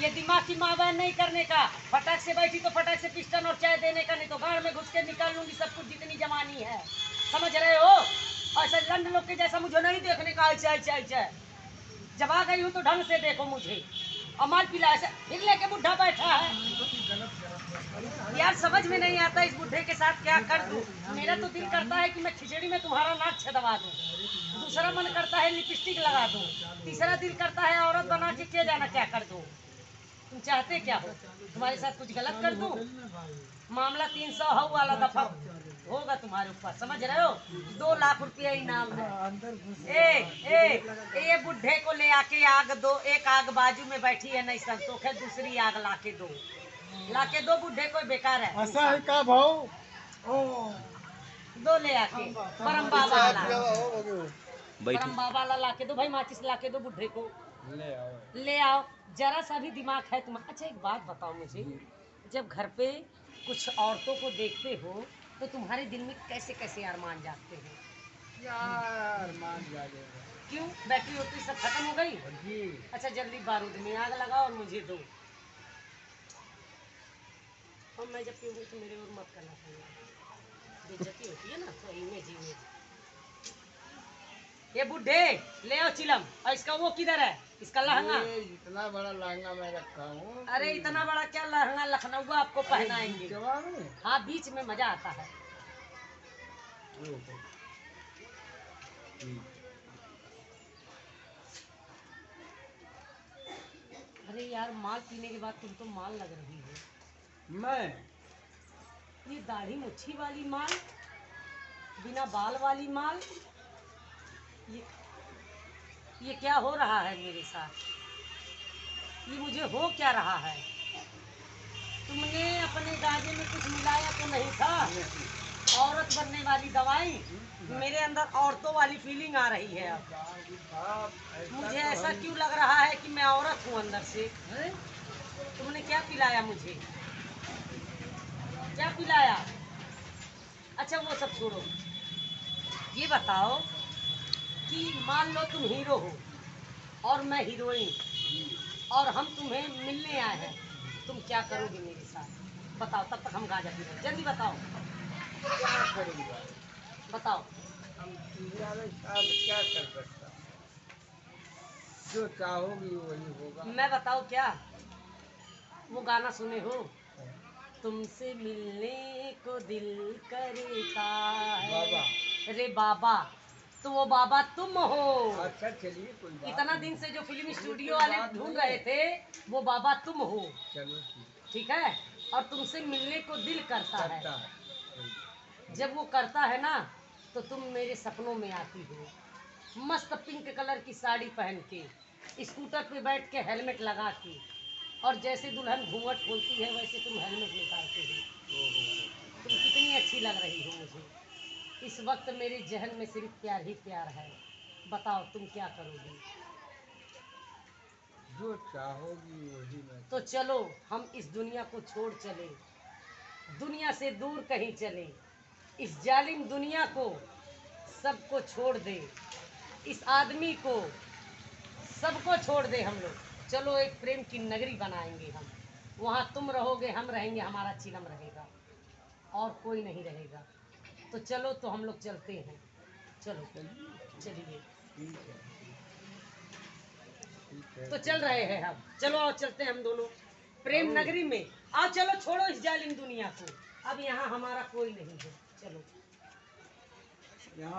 ये दिमाग की माँ बहन नहीं करने का। फटाक से बैठी तो फटाक से पिस्टन और चाय देने का, नहीं तो गाड़ में घुस के निकाल लूंगी सब कुछ जितनी जवानी है, समझ रहे हो? ऐसा लंड लोग के जैसा मुझे नहीं देखने का। ऐसा जब आ गई हूँ तो ढंग से देखो मुझे। अमाल पिला ऐसा फिर लेके बुढ़ा बैठा है यार, समझ में नहीं आता इस बुढ़े के साथ क्या कर दूं। मेरा तो दिल करता है कि मैं खिचड़ी में तुम्हारा नाक छदवा दूं, दूसरा मन करता है लिपस्टिक लगा दूं, तीसरा दिल करता है औरत बना के क्या जाना क्या कर दूं। तुम चाहते क्या हो? तुम्हारे साथ कुछ गलत कर दूं? मामला 300 वाला दफा होगा तुम्हारे ऊपर, समझ रहे हो? 2 लाख रुपया इनाम है। ये बुढ़े को ले आके आग दो, एक आग बाजू में बैठी है नहीं संतोष है, दूसरी आग लाके दो बुढ़े को, बेकार है। ऐसा है का भाव? दो ले आके परम बाबा वाला लाके दो भाई, माचिस लाके दो बुढ़े को, ले आओ। जरा सा भी दिमाग है तुम्हारा। अच्छा एक बात बताओ मुझे, जब घर पे कुछ औरतों को देखते हो तो तुम्हारे दिल में कैसे कैसे अरमान जागते हैं? यार मान जाएगा। क्यों? बैटरी होती सब खत्म हो गई? अच्छा जल्दी बारूद में आग लगाओ और मुझे दो, और मैं जब पीऊँगी तो मेरे और मत करना चाहिए, बेइज्जती होती है ना तो इमेज। ये बुढ़े ले आओ चिलम। और इसका वो किधर है, इसका लहंगा? इतना बड़ा लहंगा मैं रखा हूँ। अरे इतना बड़ा क्या लहंगा, लखनऊ आपको पहनाएंगे। हाँ बीच में मजा आता है। अरे यार माल पीने के बाद तुम तो माल लग रही हो। मैं ये दाढ़ी मुच्छी वाली माल, बिना बाल वाली माल, ये क्या हो रहा है मेरे साथ? ये मुझे हो क्या रहा है? तुमने अपने गाजे में कुछ मिलाया तो नहीं था? औरत बनने वाली दवाई, मेरे अंदर औरतों वाली फीलिंग आ रही है अब। मुझे ऐसा क्यों लग रहा है कि मैं औरत हूँ अंदर से? तुमने क्या पिलाया मुझे? क्या पिलाया? अच्छा वो सब छोड़ो, ये बताओ कि मान लो तुम हीरो हो और मैं हीरोइन, और हम तुम्हें मिलने आए हैं, तुम क्या करोगे मेरे साथ? बताओ, तब तक हम गाजा पी रहे, जल्दी बताओ। क्या करूँगा? बताओ। हम तुम्हारे साथ क्या कर सकता? जो चाहोगी वही होगा। मैं बताओ क्या? वो गाना सुने हो, तुमसे मिलने को दिल करता है बाबा। अरे बाबा, तो वो बाबा तुम हो। अच्छा चलिए कोई बात इतना दिन से जो फिल्म स्टूडियो वाले ढूंढ रहे थे वो बाबा तुम हो। चलो ठीक है, और तुमसे मिलने को दिल करता है। है। जब वो करता है ना तो तुम मेरे सपनों में आती हो, मस्त पिंक कलर की साड़ी पहन के, स्कूटर पे बैठ के हेलमेट लगा के, और जैसे दुल्हन घूंघट खोलती है वैसे तुम हेलमेट निकालते हो। तुम कितनी अच्छी लग रही हो मुझे। इस वक्त मेरे जहन में सिर्फ प्यार ही प्यार है। बताओ तुम क्या करोगी? जो चाहोगी वही मैं। तो चलो हम इस दुनिया को छोड़ चले, दुनिया से दूर कहीं चले, इस जालिम दुनिया को सबको छोड़ दे, इस आदमी को सबको छोड़ दे हम लोग। चलो एक प्रेम की नगरी बनाएंगे हम, वहाँ तुम रहोगे, हम रहेंगे, हमारा चिलम रहेगा और कोई नहीं रहेगा। तो चलो तो हम लोग चलते हैं, चलो चलिए। तो चल रहे हैं हम, चलो और चलते हैं हम दोनों प्रेम नगरी में। आओ चलो, छोड़ो इस जालिम दुनिया को, अब यहाँ हमारा कोई नहीं है, चलो।